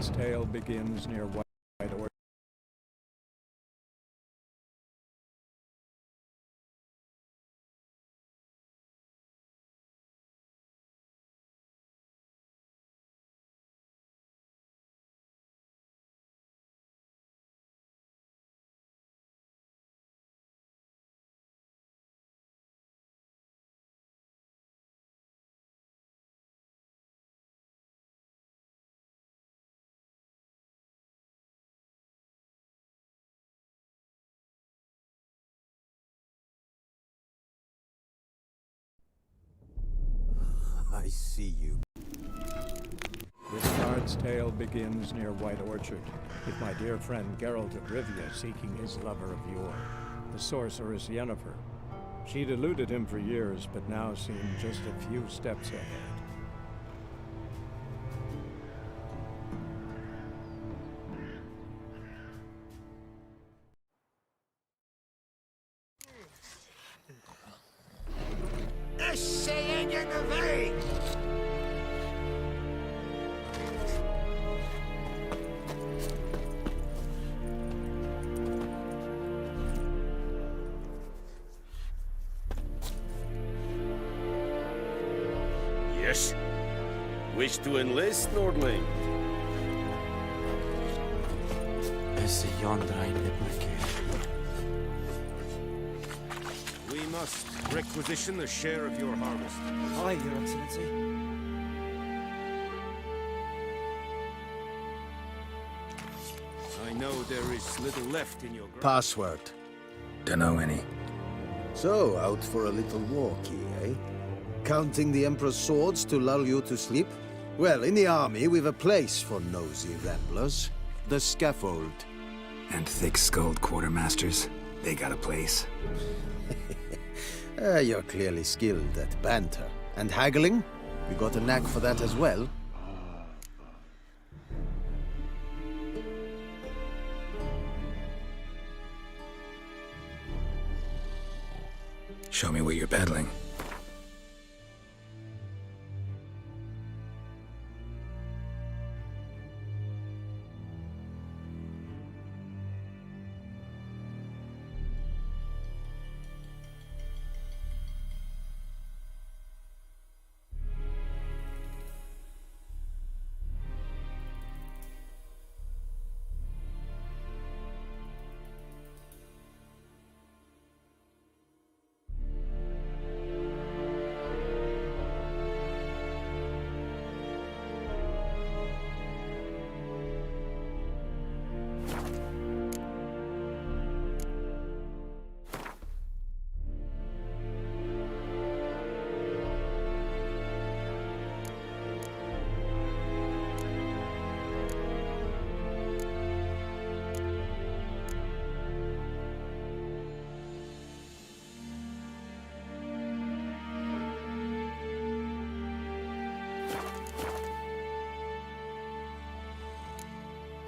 Bastard's tale begins near White Orchard. I see you. This bard's tale begins near White Orchard, with my dear friend Geralt of Rivia seeking his lover of yore, the sorceress Yennefer. She'd eluded him for years, but now seemed just a few steps ahead. Yes? Wish to enlist, Nordling? We must requisition a share of your harvest. Aye, Your Excellency. I know there is little left in your ground. Password. Dunno any. So, out for a little walkie, eh? Counting the Emperor's swords to lull you to sleep? Well, in the army, we've a place for nosy ramblers. The scaffold. And thick-skulled quartermasters. They got a place. You're clearly skilled at banter. And haggling? You got a knack for that as well? Show me what you're peddling.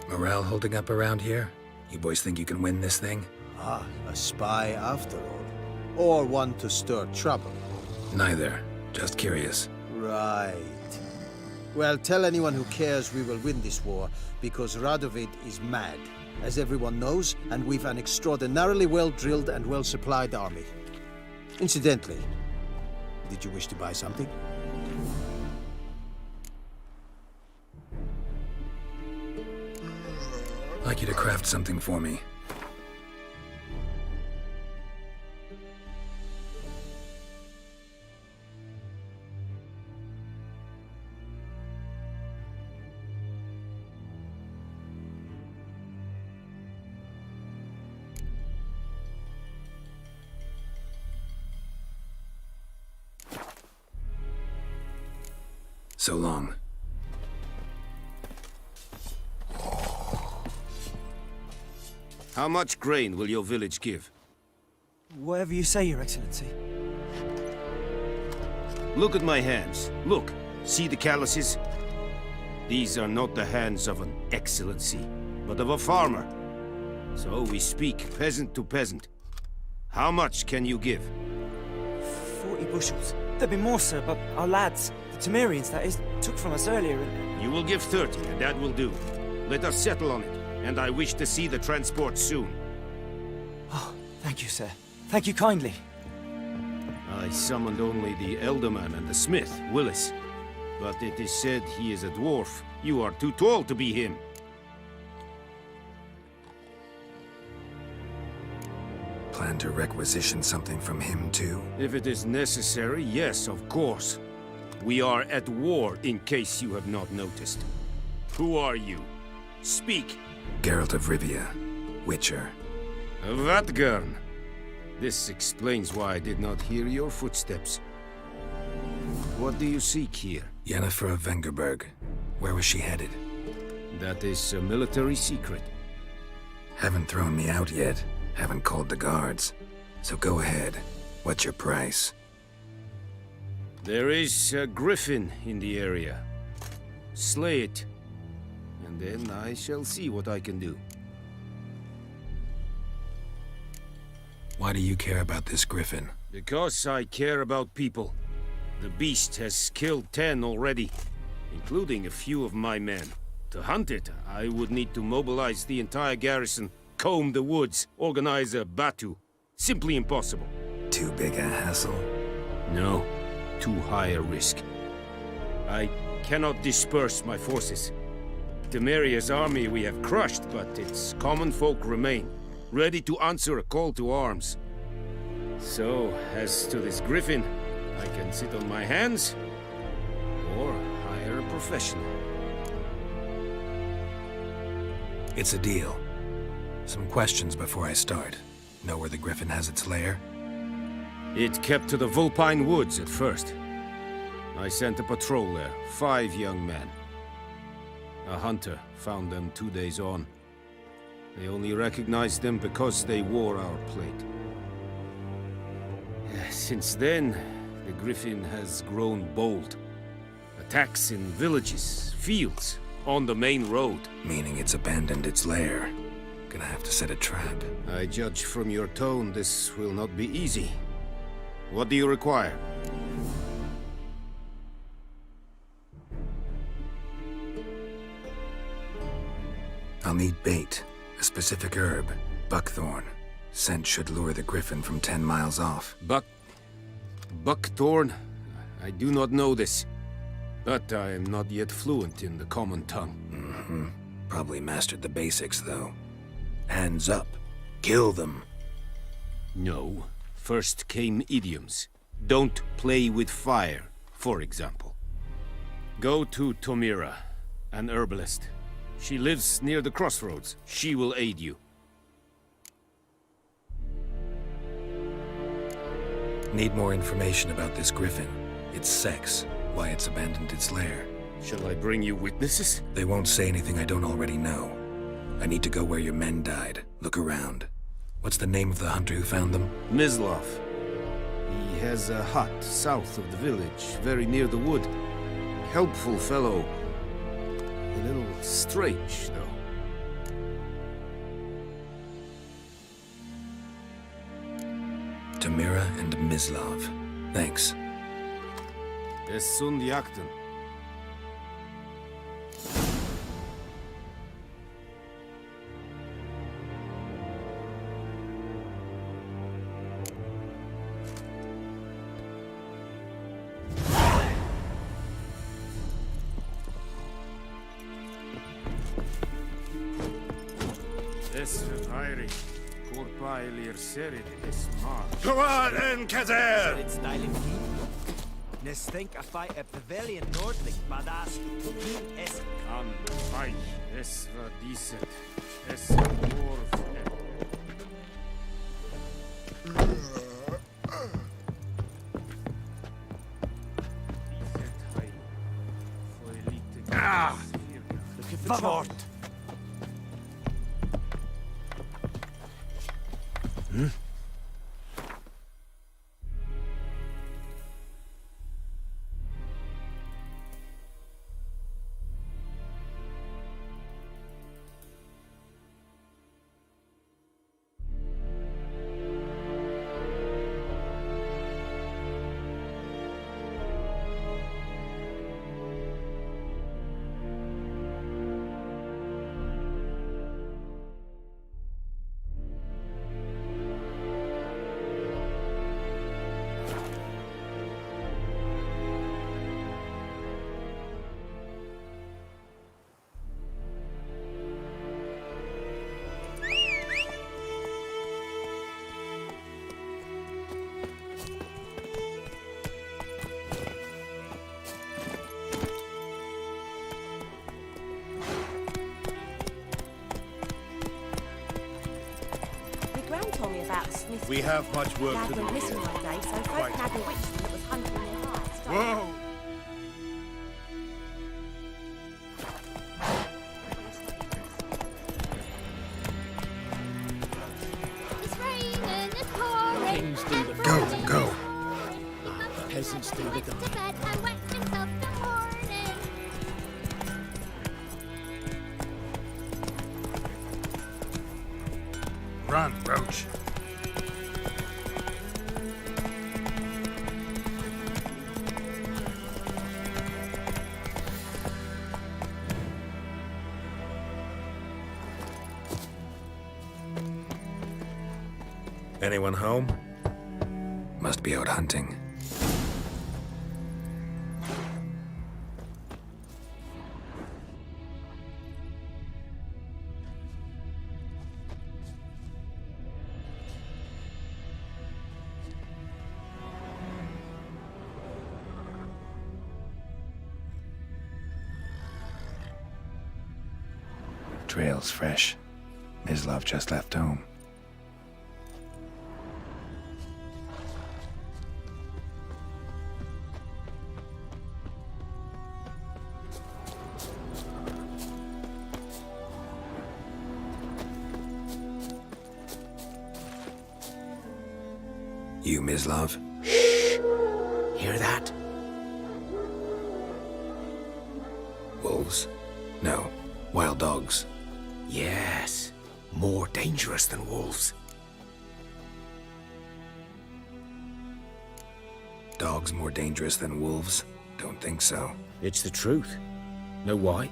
Morale holding up around here? You boys think you can win this thing? Ah, a spy after all. Or one to stir trouble. Neither. Just curious. Right. Well, tell anyone who cares we will win this war, because Radovid is mad, as everyone knows, and we've an extraordinarily well-drilled and well-supplied army. Incidentally, did you wish to buy something? I'd like you to craft something for me. So long. How much grain will your village give? Whatever you say, Your Excellency. Look at my hands. Look. See the calluses? These are not the hands of an excellency, but of a farmer. So we speak peasant to peasant. How much can you give? 40 bushels. There'd be more, sir, but our lads, the Temerians, that is, took from us earlier and... You will give 30, and that will do. Let us settle on it, and I wish to see the transport soon. Oh, thank you, sir. Thank you kindly. I summoned only the Elderman and the smith, Willis. But it is said he is a dwarf. You are too tall to be him. Plan to requisition something from him, too? If it is necessary, yes, of course. We are at war, in case you have not noticed. Who are you? Speak! Geralt of Rivia, Witcher. Vatgern. This explains why I did not hear your footsteps. What do you seek here? Yennefer of Vengerberg. Where was she headed? That is a military secret. Haven't thrown me out yet. Haven't called the guards. So go ahead. What's your price? There is a griffin in the area. Slay it. And then I shall see what I can do. Why do you care about this griffin? Because I care about people. The beast has killed 10 already, including a few of my men. To hunt it, I would need to mobilize the entire garrison, comb the woods, organize a batu. Simply impossible. Too big a hassle? No, too high a risk. I cannot disperse my forces. Temeria's army we have crushed, but its common folk remain, ready to answer a call to arms. So, as to this griffin, I can sit on my hands, or hire a professional. It's a deal. Some questions before I start. Know where the griffin has its lair? It kept to the Vulpine Woods at first. I sent a patrol there, 5 young men. A hunter found them 2 days on. They only recognized them because they wore our plate. Since then, the griffin has grown bold. Attacks in villages, fields, on the main road. Meaning it's abandoned its lair. Gonna have to set a trap. I judge from your tone this will not be easy. What do you require? I'll need bait. A specific herb. Buckthorn. Scent should lure the griffin from 10 miles off. Buckthorn? I do not know this. But I am not yet fluent in the common tongue. Probably mastered the basics, though. Hands up. Kill them. No. First came idioms. Don't play with fire, for example. Go to Tomira, an herbalist. She lives near the crossroads. She will aid you. Need more information about this griffin. Its sex, why it's abandoned its lair. Shall I bring you witnesses? They won't say anything I don't already know. I need to go where your men died. Look around. What's the name of the hunter who found them? Mislav. He has a hut south of the village, very near the wood. Helpful fellow. A little strange, though. Tamira and Mislav. Thanks. Es sunt jakten. Es verheiri. Korpailir serit es mar. Tuan en Kazer! It's styling Nes think a fight at Pavilion Nordlich, Badas, es An feich. Es war decent. Es warf. Favort. We have much work Dad to do went missing here. one day, so Fred Quite. nabbed a witch that was hunting their hearts. Whoa! It's raining, it's pouring. Kings do the Go, everything go. is peasants do the went to dying. bed and wet himself the morning. Run, Roach. Anyone home? Must be out hunting. Trail's fresh. Mislav just left home. You, Mislav? Hear that? Wolves? No. Wild dogs. Yes. More dangerous than wolves. Dogs more dangerous than wolves? Don't think so. It's the truth. Know why?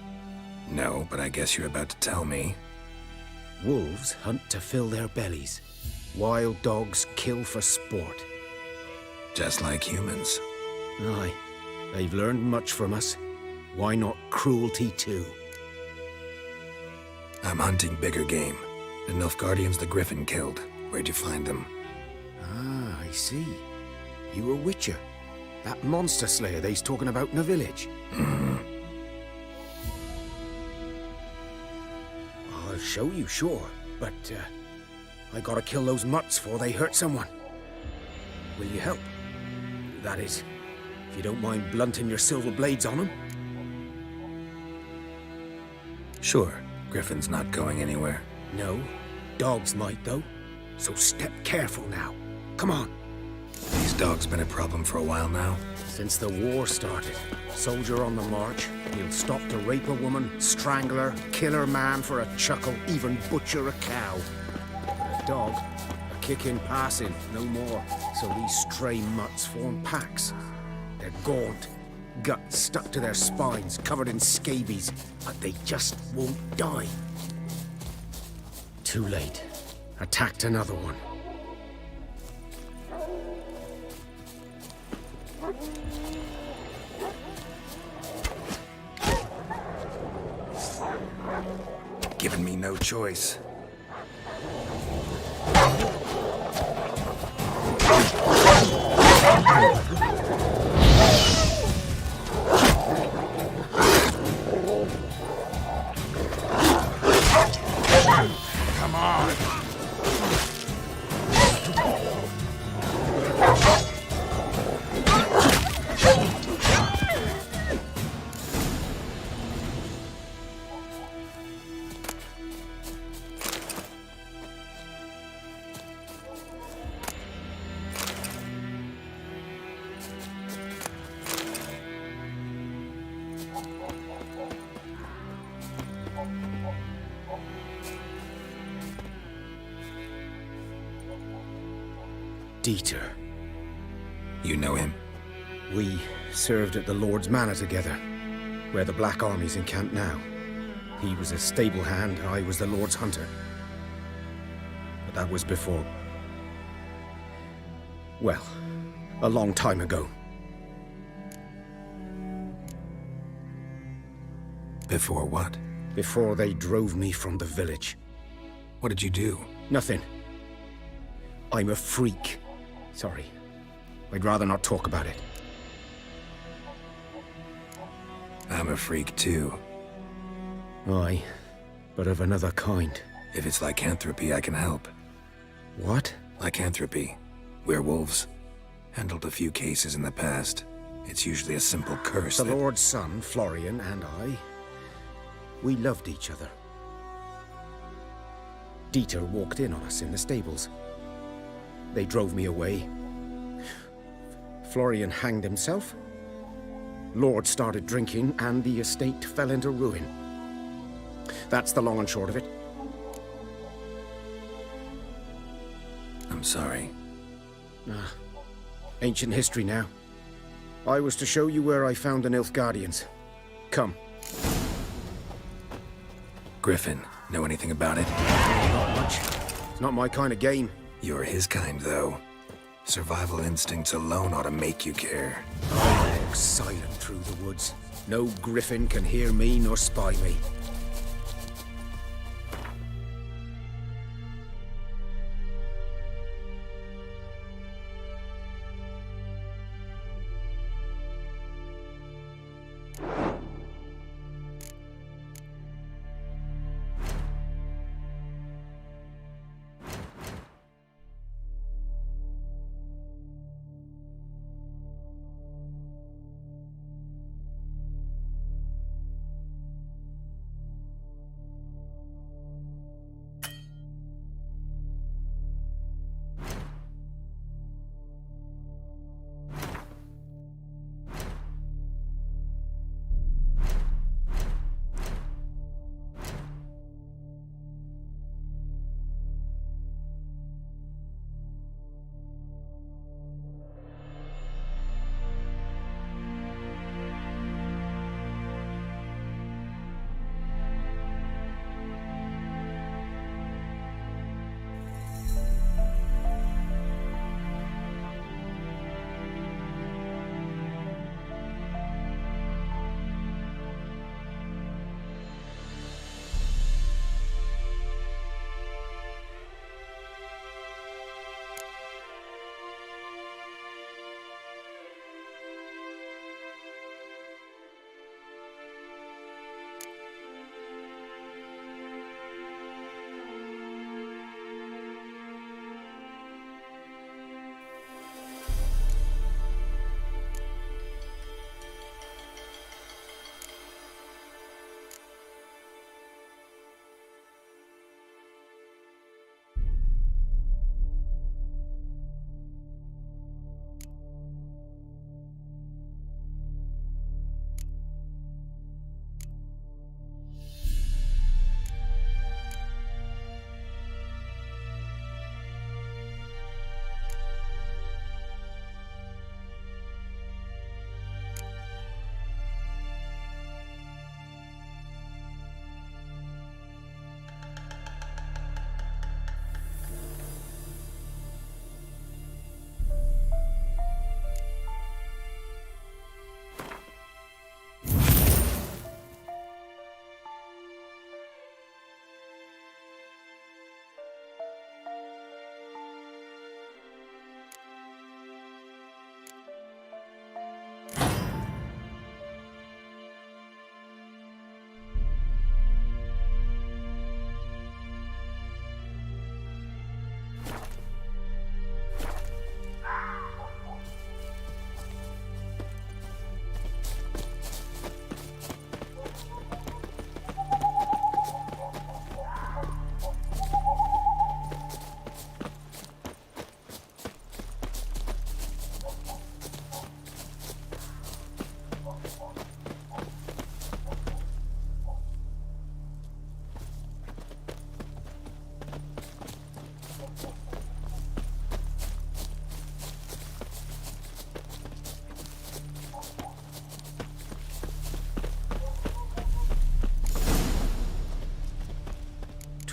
No, but I guess you're about to tell me. Wolves hunt to fill their bellies. Wild dogs kill for sport. Just like humans. Aye. They've learned much from us. Why not cruelty too? I'm hunting bigger game. The Nilfgaardians the Griffin killed. Where'd you find them? Ah, I see. You a witcher. That monster slayer they's talking about in the village. I'll show you, sure. But, I gotta kill those mutts before they hurt someone. Will you help? That is, if you don't mind blunting your silver blades on them. Sure. Griffin's not going anywhere. No, dogs might though. So step careful now. Come on. These dogs been a problem for a while now. Since the war started, soldier on the march, he'll stop to rape a woman, strangle her, kill her man for a chuckle, even butcher a cow. But a dog, a kick in passing, no more. So these stray mutts form packs. They're gaunt, guts stuck to their spines, covered in scabies, but they just won't die. Too late. Attacked another one. Given me no choice. Come on! Dieter. You know him? We served at the Lord's Manor together, where the Black Army's encamped now. He was a stable hand, I was the Lord's hunter. But that was before... well, a long time ago. Before what? Before they drove me from the village. What did you do? Nothing. I'm a freak. Sorry. I'd rather not talk about it. I'm a freak too. Aye, but of another kind. If it's lycanthropy, I can help. What? Lycanthropy. Werewolves. Handled a few cases in the past. It's usually a simple curse The that... Lord's son, Florian, and I, we loved each other. Dieter walked in on us in the stables. They drove me away. Florian hanged himself. Lord started drinking, and the estate fell into ruin. That's the long and short of it. I'm sorry. Ancient history now. I was to show you where I found the Nilfgaardians. Come. Griffin, know anything about it? Not much. It's not my kind of game. You're his kind, though. Survival instincts alone ought to make you care. I walk silent through the woods. No griffin can hear me nor spy me.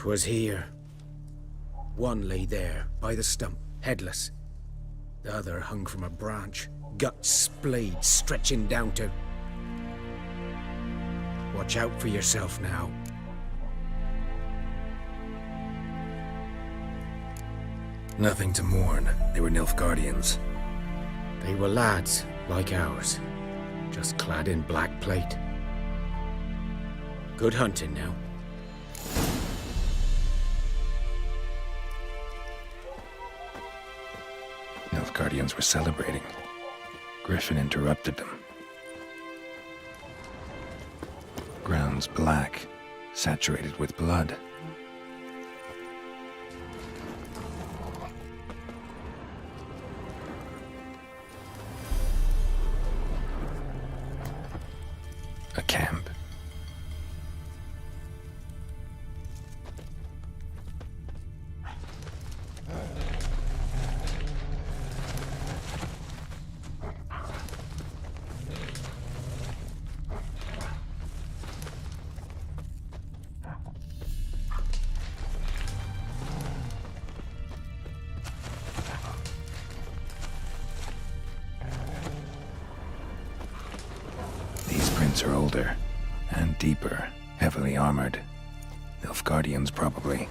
"'Twas here. One lay there, by the stump, headless. The other hung from a branch, guts splayed, stretching down to... Watch out for yourself now." Nothing to mourn. They were Nilfgaardians. They were lads, like ours, just clad in black plate. Good hunting now. Nilfgaardians were celebrating. Griffin interrupted them. Ground's black, saturated with blood. A camp. These prints are older and deeper, heavily armored. Nilfgaardians, probably.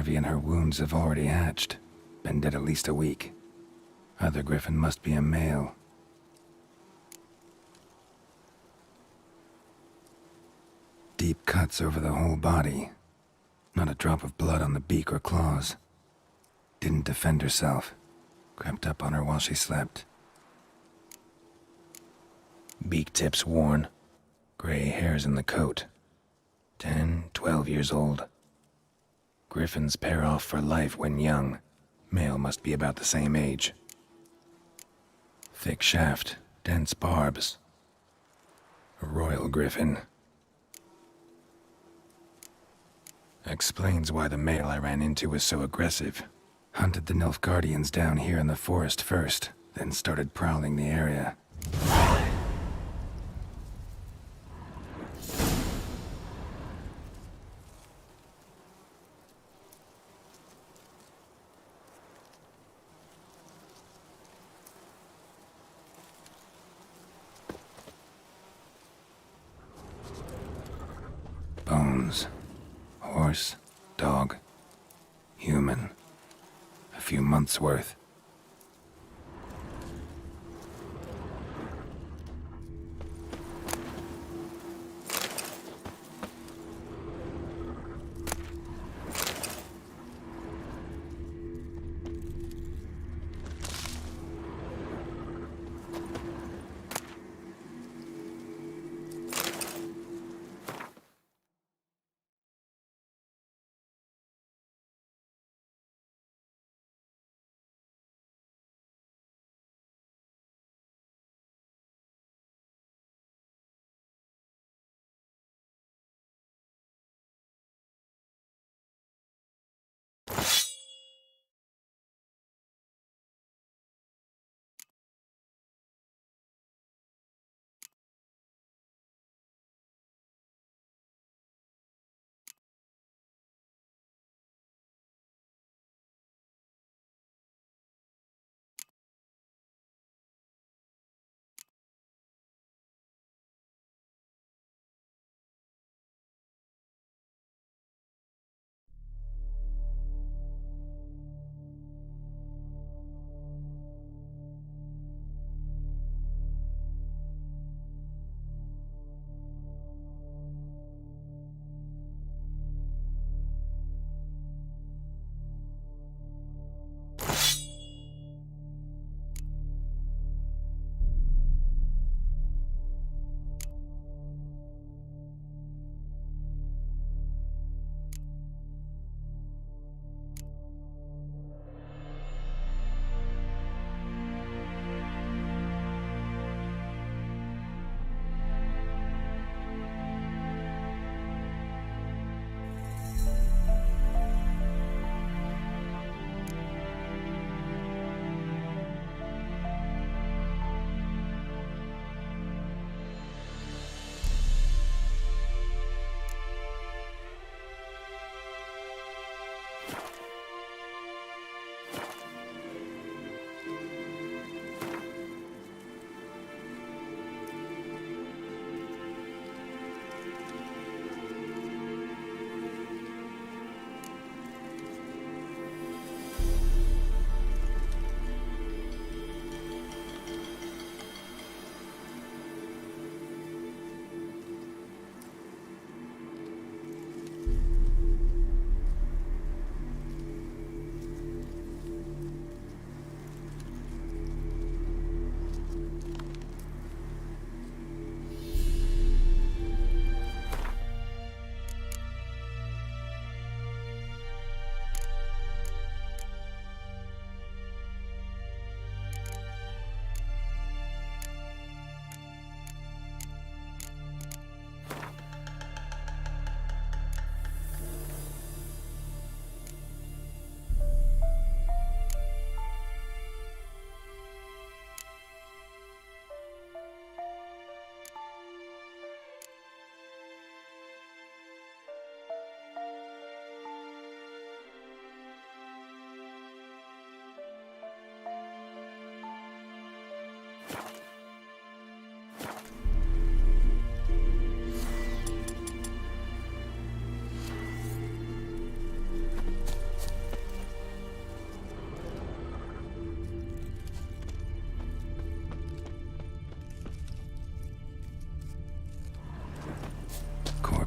larvae in her wounds have already hatched. Been dead at least a week. Other griffin must be a male. Deep cuts over the whole body. Not a drop of blood on the beak or claws. Didn't defend herself. Crept up on her while she slept. Beak tips worn. Gray hairs in the coat. 10, 12 years old. Griffins pair off for life when young. Male must be about the same age. Thick shaft, dense barbs. A royal griffin. Explains why the male I ran into was so aggressive. Hunted the Nilfgaardians down here in the forest first, then started prowling the area. Bones. Horse, dog, human. A few months' worth.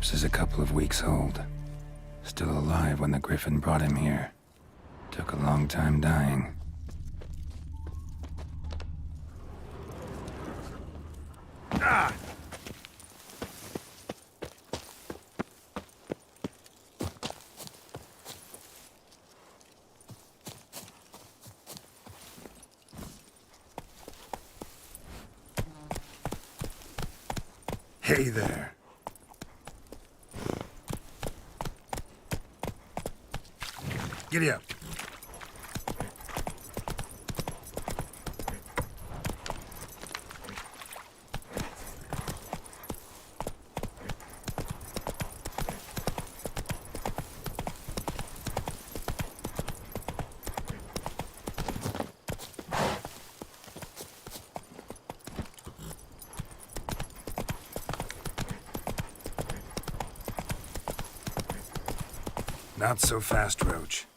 corpse is a couple of weeks old. Still alive when the Griffin brought him here. Took a long time dying. Ah! Hey there. Giddy up. Not so fast, Roach.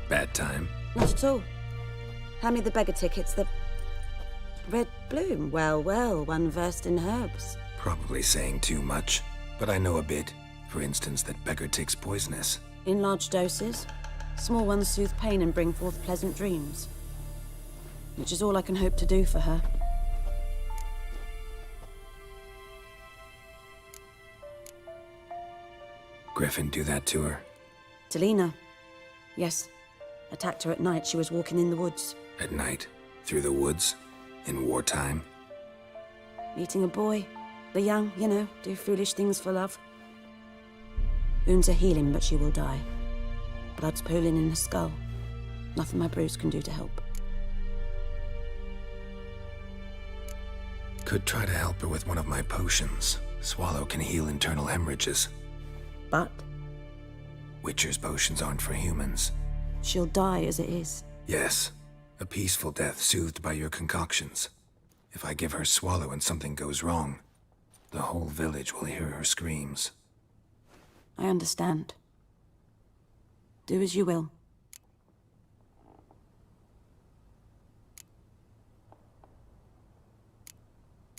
Bad time. Not at all. Hand me the beggar tickets, the red bloom. Well, well, one versed in herbs. Probably saying too much, but I know a bit. For instance, that beggar tick's poisonous. In large doses. Small ones soothe pain and bring forth pleasant dreams. Which is all I can hope to do for her. Griffin do that to her? Delina. Yes. Attacked her at night. She was walking in the woods. At night? Through the woods? In wartime? Meeting a boy. The young, you know, do foolish things for love. Wounds are healing, but she will die. Blood's pooling in her skull. Nothing my brews can do to help. Could try to help her with one of my potions. Swallow can heal internal hemorrhages. But Witcher's potions aren't for humans. she'll die as it is. Yes. A peaceful death soothed by your concoctions. If I give her Swallow and something goes wrong, the whole village will hear her screams. I understand. Do as you will.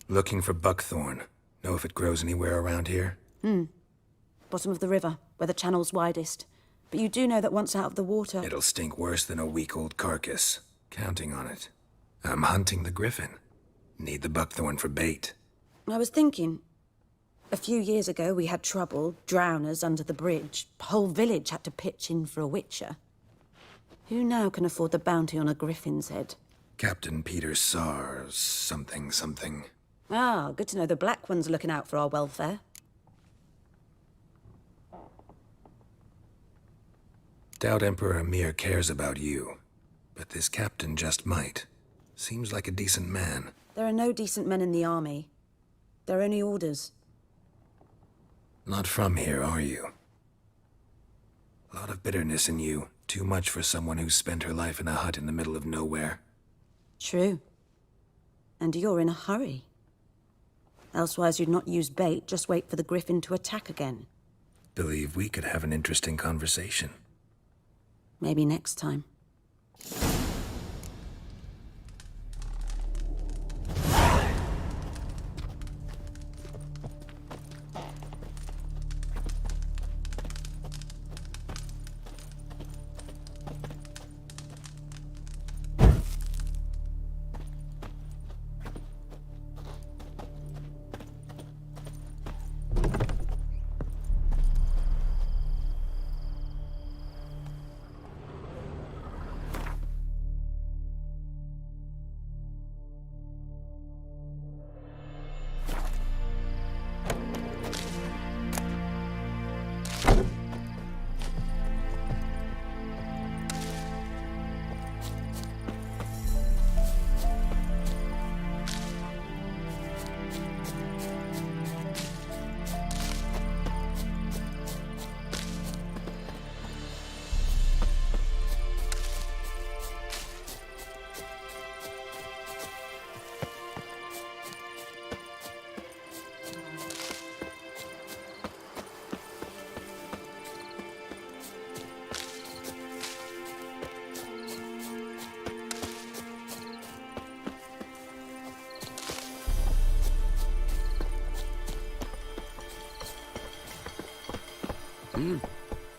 Looking for buckthorn. Know if it grows anywhere around here? Bottom of the river, where the channel's widest. But you do know that once out of the water... It'll stink worse than a week-old carcass. Counting on it. I'm hunting the Griffin. Need the buckthorn for bait. I was thinking... A few years ago, we had trouble, drowners under the bridge. Whole village had to pitch in for a witcher. Who now can afford the bounty on a griffin's head? Captain Peter Sars, something. Ah, good to know the Black One's looking out for our welfare. Doubt Emperor Emir cares about you. But this captain just might. Seems like a decent man. There are no decent men in the army. They're only orders. Not from here, are you? A lot of bitterness in you. Too much for someone who spent her life in a hut in the middle of nowhere. True. And you're in a hurry. Elsewise you'd not use bait, just wait for the griffin to attack again. Believe we could have an interesting conversation. Maybe next time.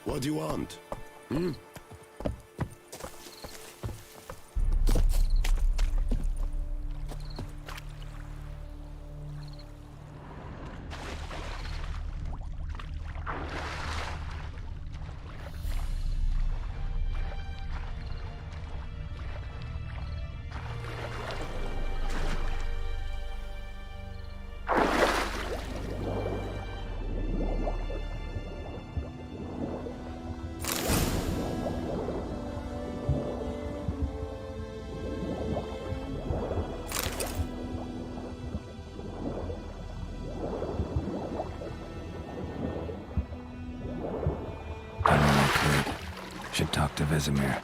What do you want? Should talk to Vesemir.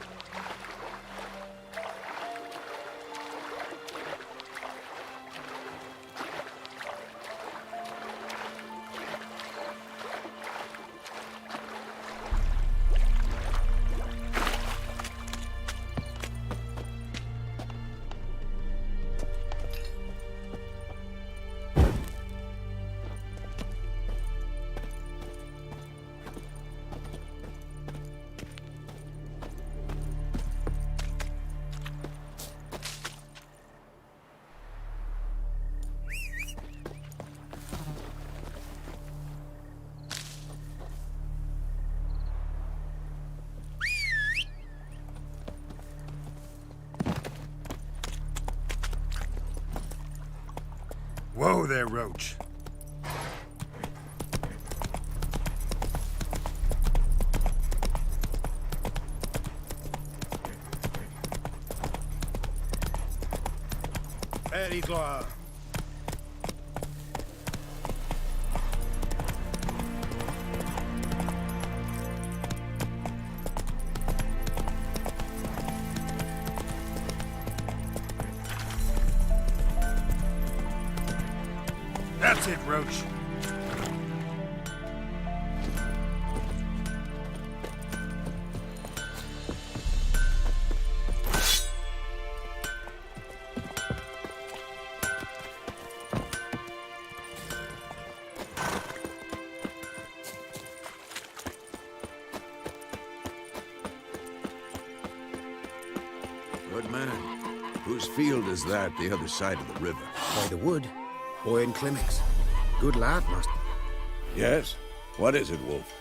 Whoa there, Roach. Very good. That's it, Roach. Good man. Whose field is that the other side of the river? By the wood. Boy in Climmix. Good lad, must. Yes? What is it, Wolf?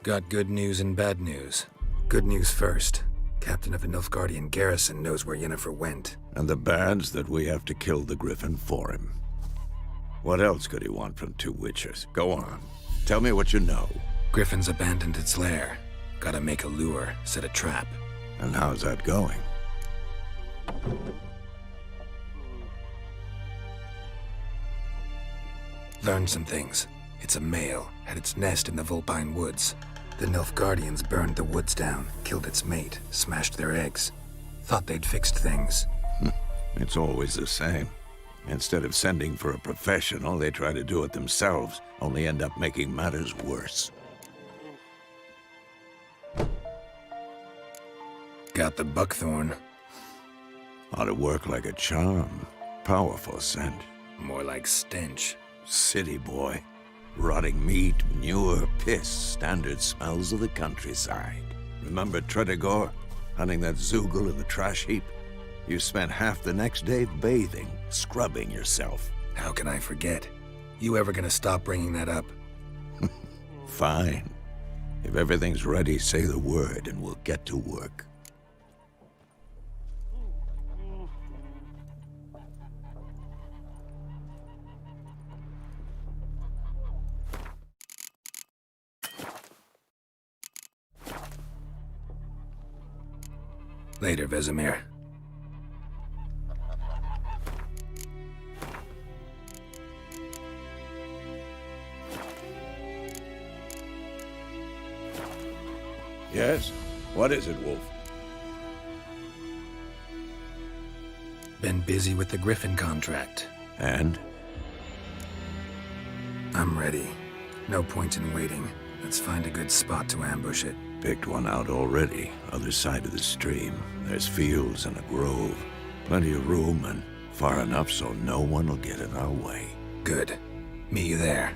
Got good news and bad news. Good news first. Captain of a Nilfgaardian garrison knows where Yennefer went. And the bad's that we have to kill the Griffin for him. What else could he want from two witchers? Go on. Tell me what you know. Griffin's abandoned its lair. Gotta make a lure, set a trap. And how's that going? Learned some things. It's a male, had its nest in the Vulpine Woods. The Nilfgaardians burned the woods down, killed its mate, smashed their eggs. Thought they'd fixed things. It's always the same. Instead of sending for a professional, they try to do it themselves, only end up making matters worse. Got the buckthorn. Ought to work like a charm. Powerful scent. More like stench. City boy. Rotting meat, manure, piss, standard smells of the countryside. Remember Tredegor? Hunting that Zoogle in the trash heap? You spent half the next day bathing, scrubbing yourself. How can I forget? You ever gonna stop bringing that up? Fine. If everything's ready, say the word and we'll get to work. Later, Vesemir. Yes? What is it, Wolf? Been busy with the Griffin contract. And? I'm ready. No point in waiting. Let's find a good spot to ambush it. Picked one out already. Other side of the stream. There's fields and a grove. Plenty of room and far enough so no one will get in our way. Good. Meet you there.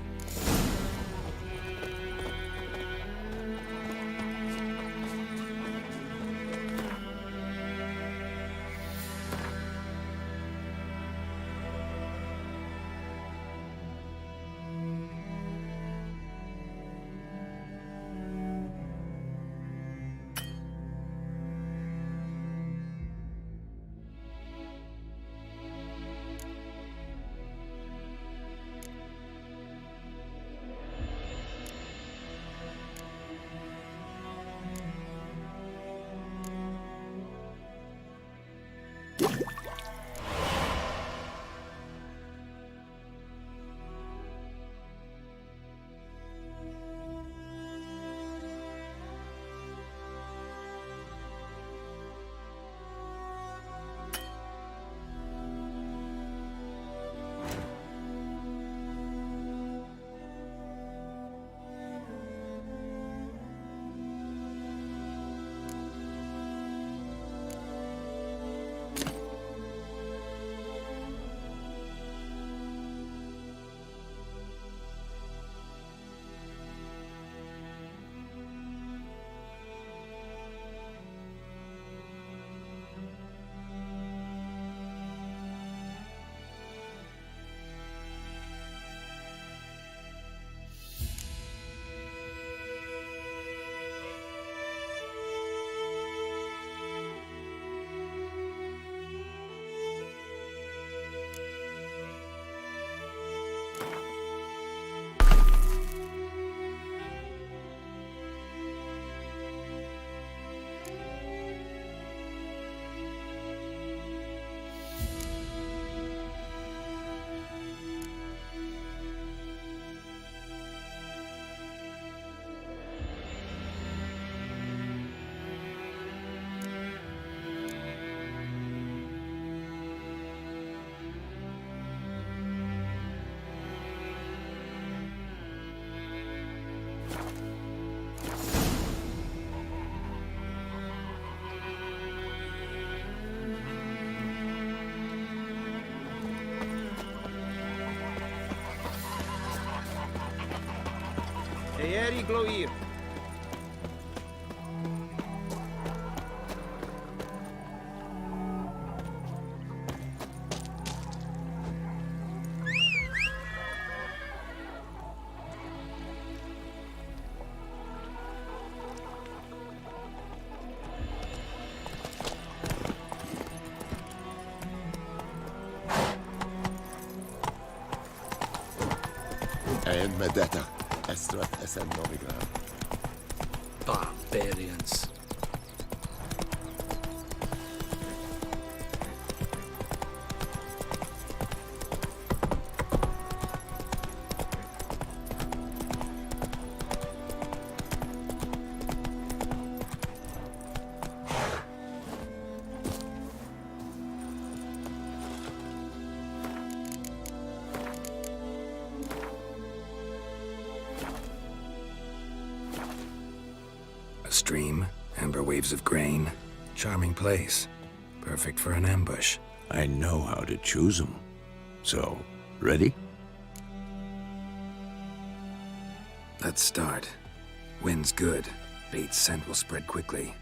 Eeri Gloir. En med detta, Estrat SN Novigrad. Barbarians. Sheaves of grain. Charming place. Perfect for an ambush. I know how to choose them. So, ready? Let's start. Wind's good. Bait's scent will spread quickly.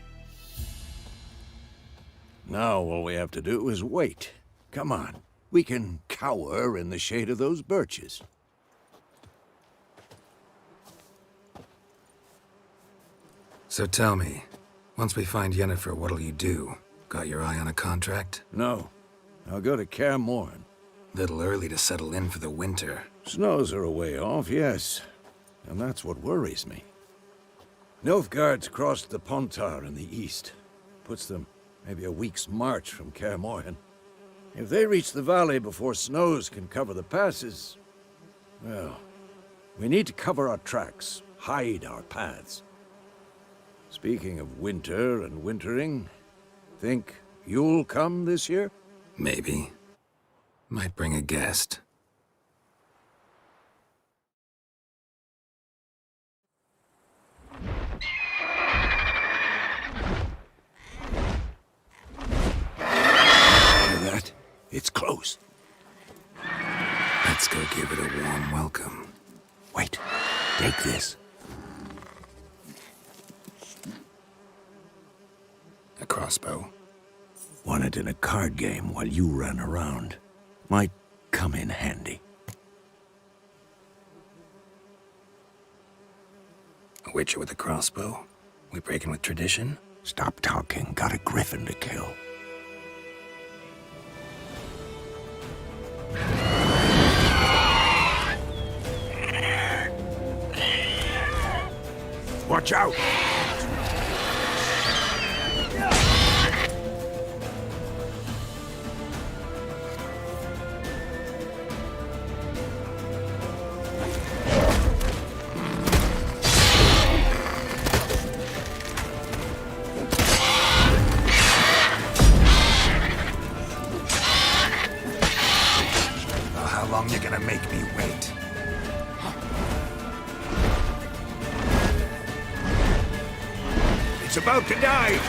Now all we have to do is wait. Come on. We can cower in the shade of those birches. So tell me, once we find Yennefer, what'll you do? Got your eye on a contract? No. I'll go to Kaer Morhen. Little early to settle in for the winter. Snows are a way off, yes. And that's what worries me. Nilfgaard's crossed the Pontar in the east. Puts them maybe a week's march from Kaer Morhen. If they reach the valley before snows can cover the passes, well, we need to cover our tracks, hide our paths. Speaking of winter and wintering, think you'll come this year? Maybe. Might bring a guest. Hear that? It's close. Let's go give it a warm welcome. Wait, take this. A crossbow. Won it in a card game while you ran around. Might come in handy. A witcher with a crossbow? We breaking with tradition? Stop talking. Got a griffin to kill. Watch out! How long you gonna make me wait? It's about to die!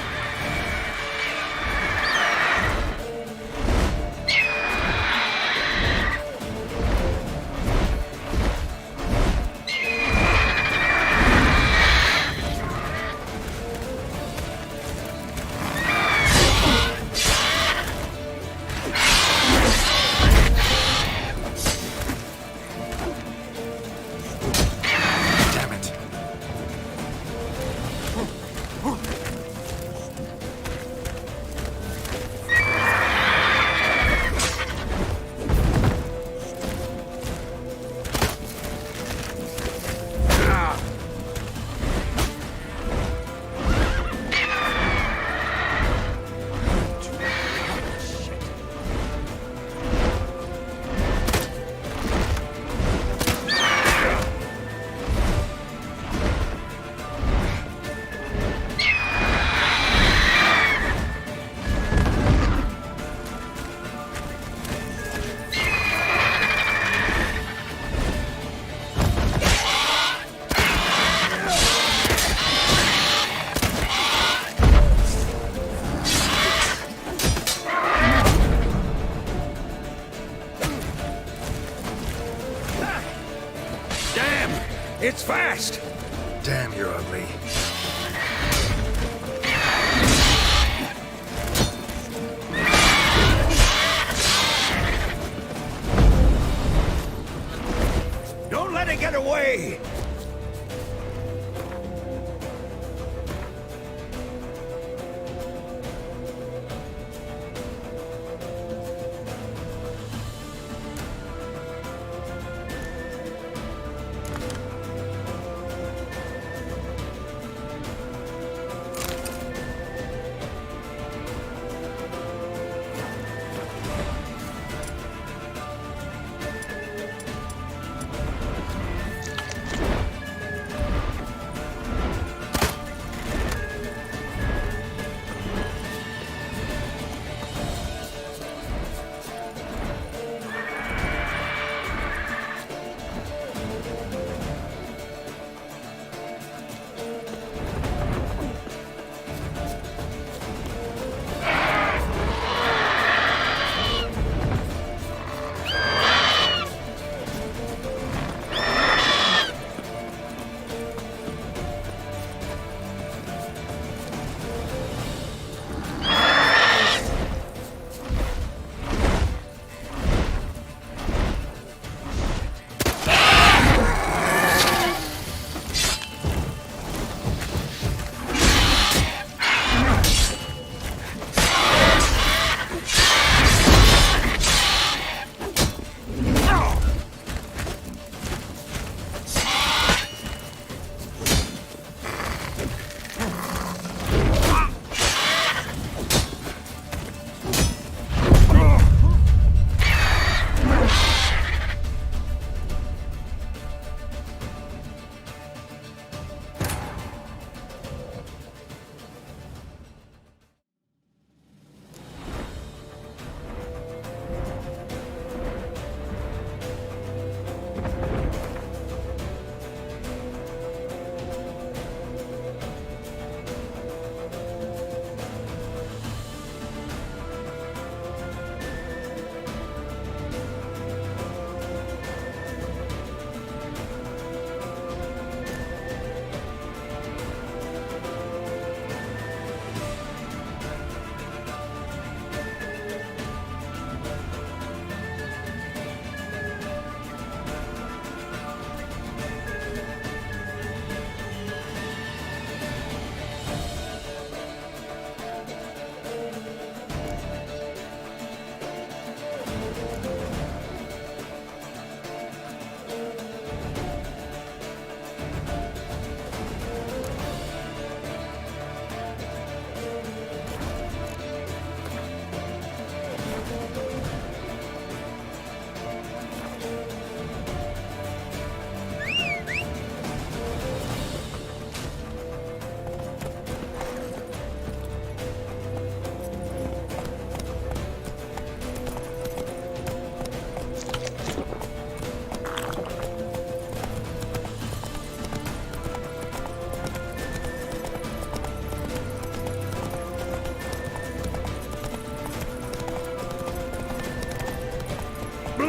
Damn it. It's fast! Damn, you're ugly. Don't let it get away!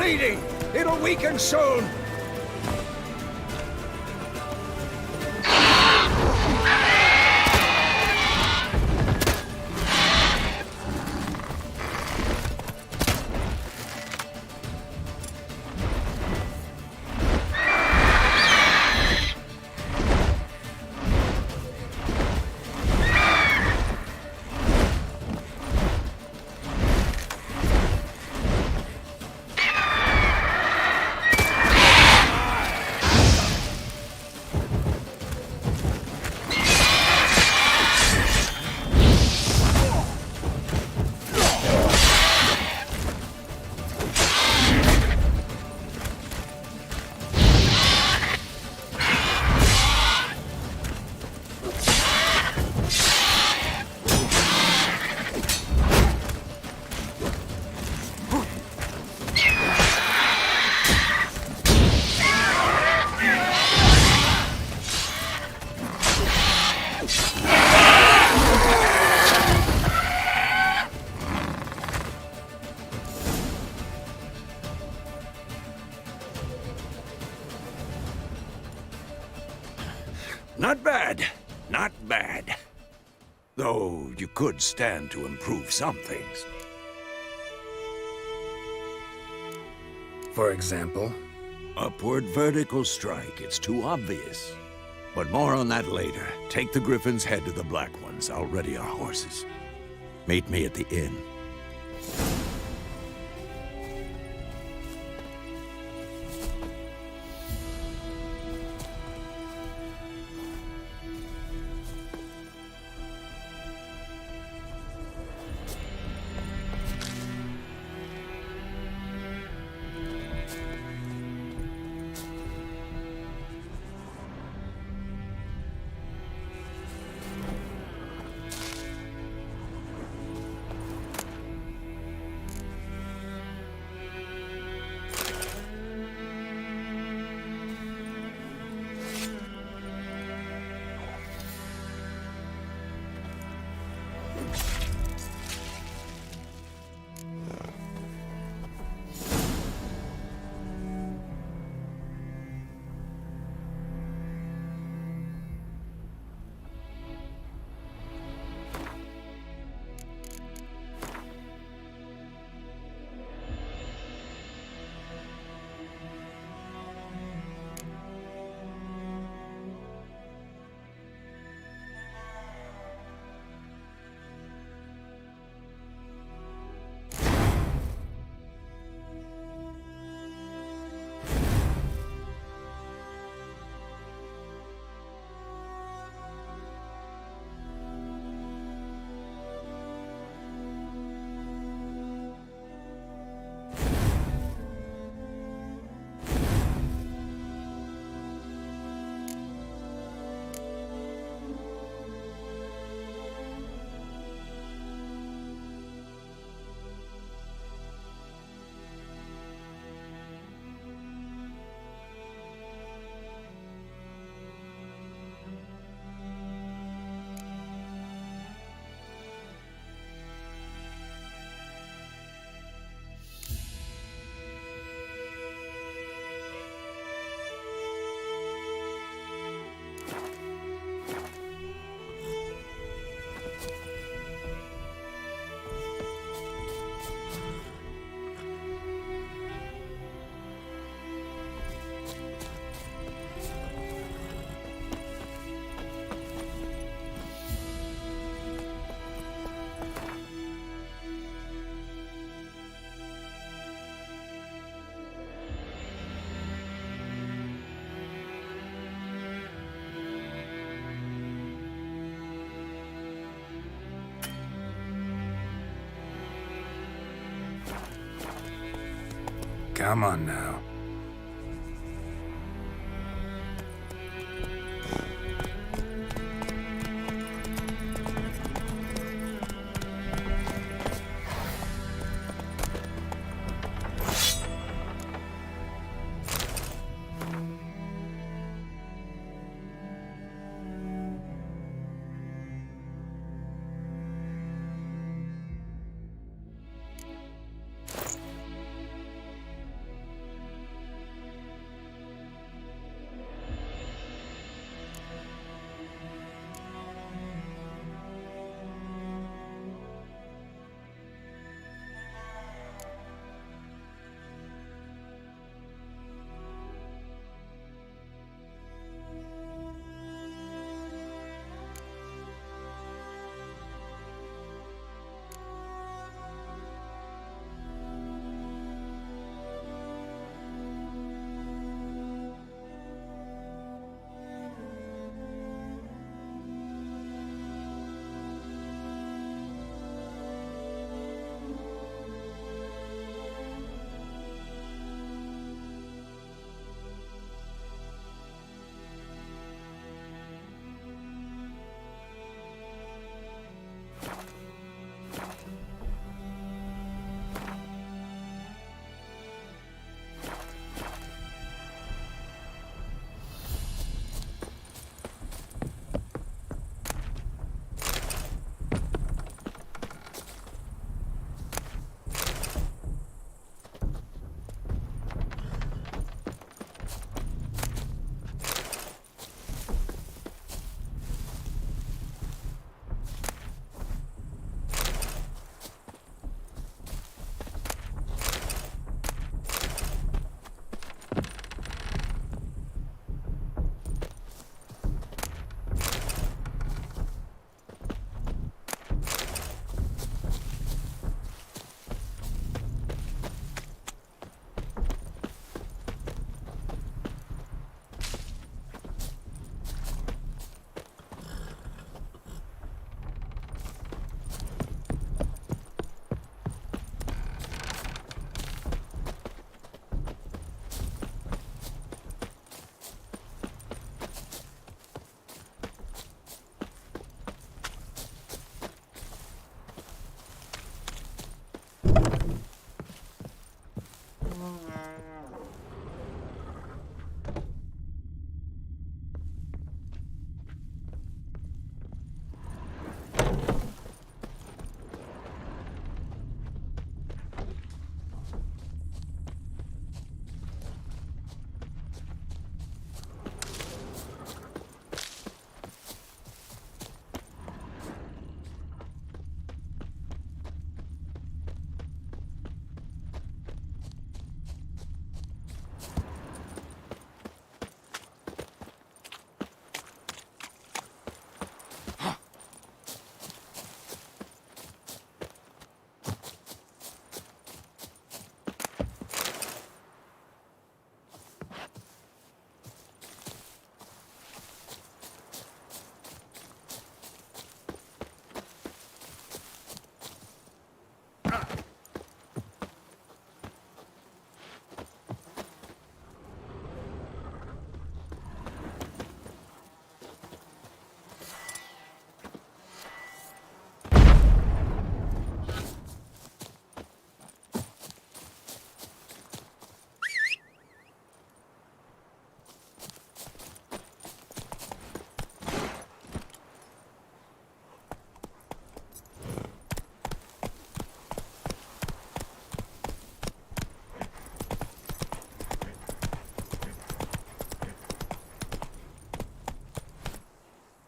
bleeding! It'll weaken soon! Not bad. Not bad. Though you could stand to improve some things. For example? Upward vertical strike. It's too obvious. But more on that later. Take the Griffin's head to the Black Ones. I'll ready our horses. Meet me at the inn. Come on now.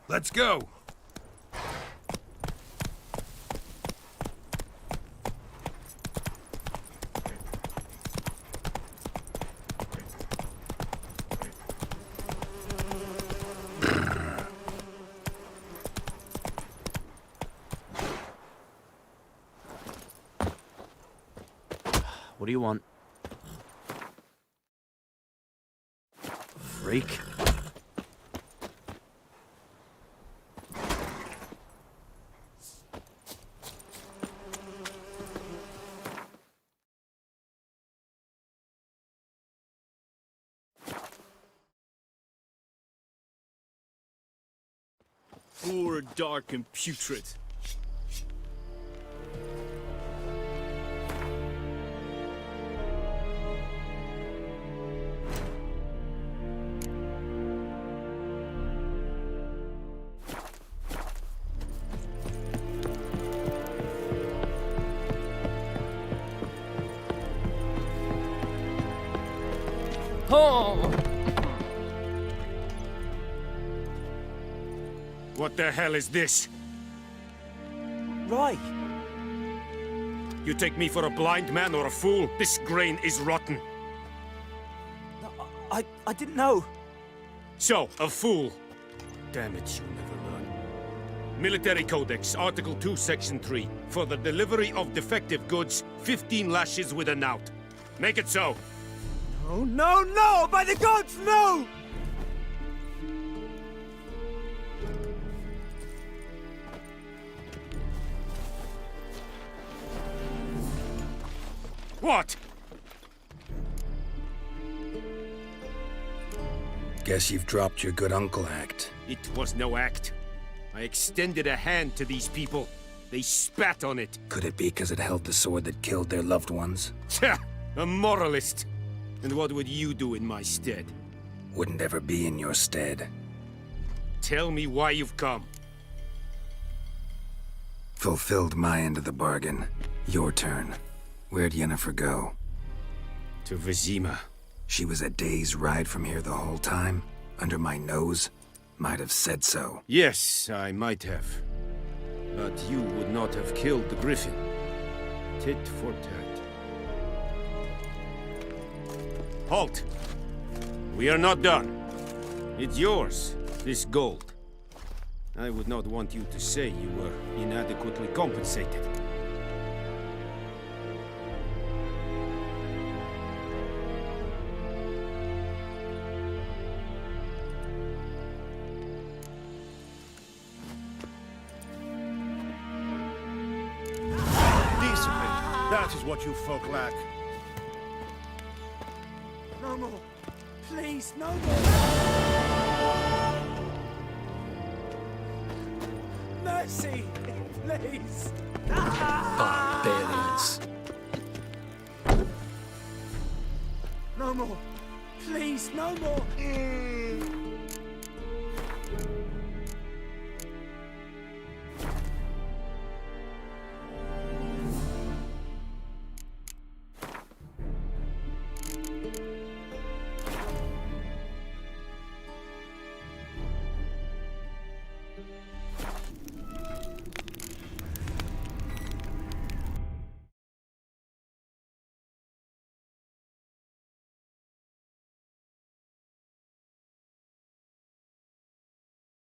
Let's go! What do you want? Freak. Poor, dark, and putrid. What the hell is this? Right. You take me for a blind man or a fool? This grain is rotten. No, I didn't know. So, a fool. Damn it, you'll never learn. Military Codex, Article 2, Section 3. For the delivery of defective goods, 15 lashes with a knout. Make it so. Oh, no, no! By the gods, no! What? Guess you've dropped your good uncle act. It was no act. I extended a hand to these people. They spat on it. Could it be because it held the sword that killed their loved ones? Tja, a moralist. And what would you do in my stead? Wouldn't ever be in your stead. Tell me why you've come. Fulfilled my end of the bargain. Your turn. Where'd Yennefer go? To Vizima. She was a day's ride from here the whole time? Under my nose? Might have said so. Yes, I might have. But you would not have killed the Griffin. Tit for tat. Halt! We are not done. It's yours, this gold. I would not want you to say you were inadequately compensated. That is what you folk lack. No more. Please, no more. Mercy, please. Barbarians. no more.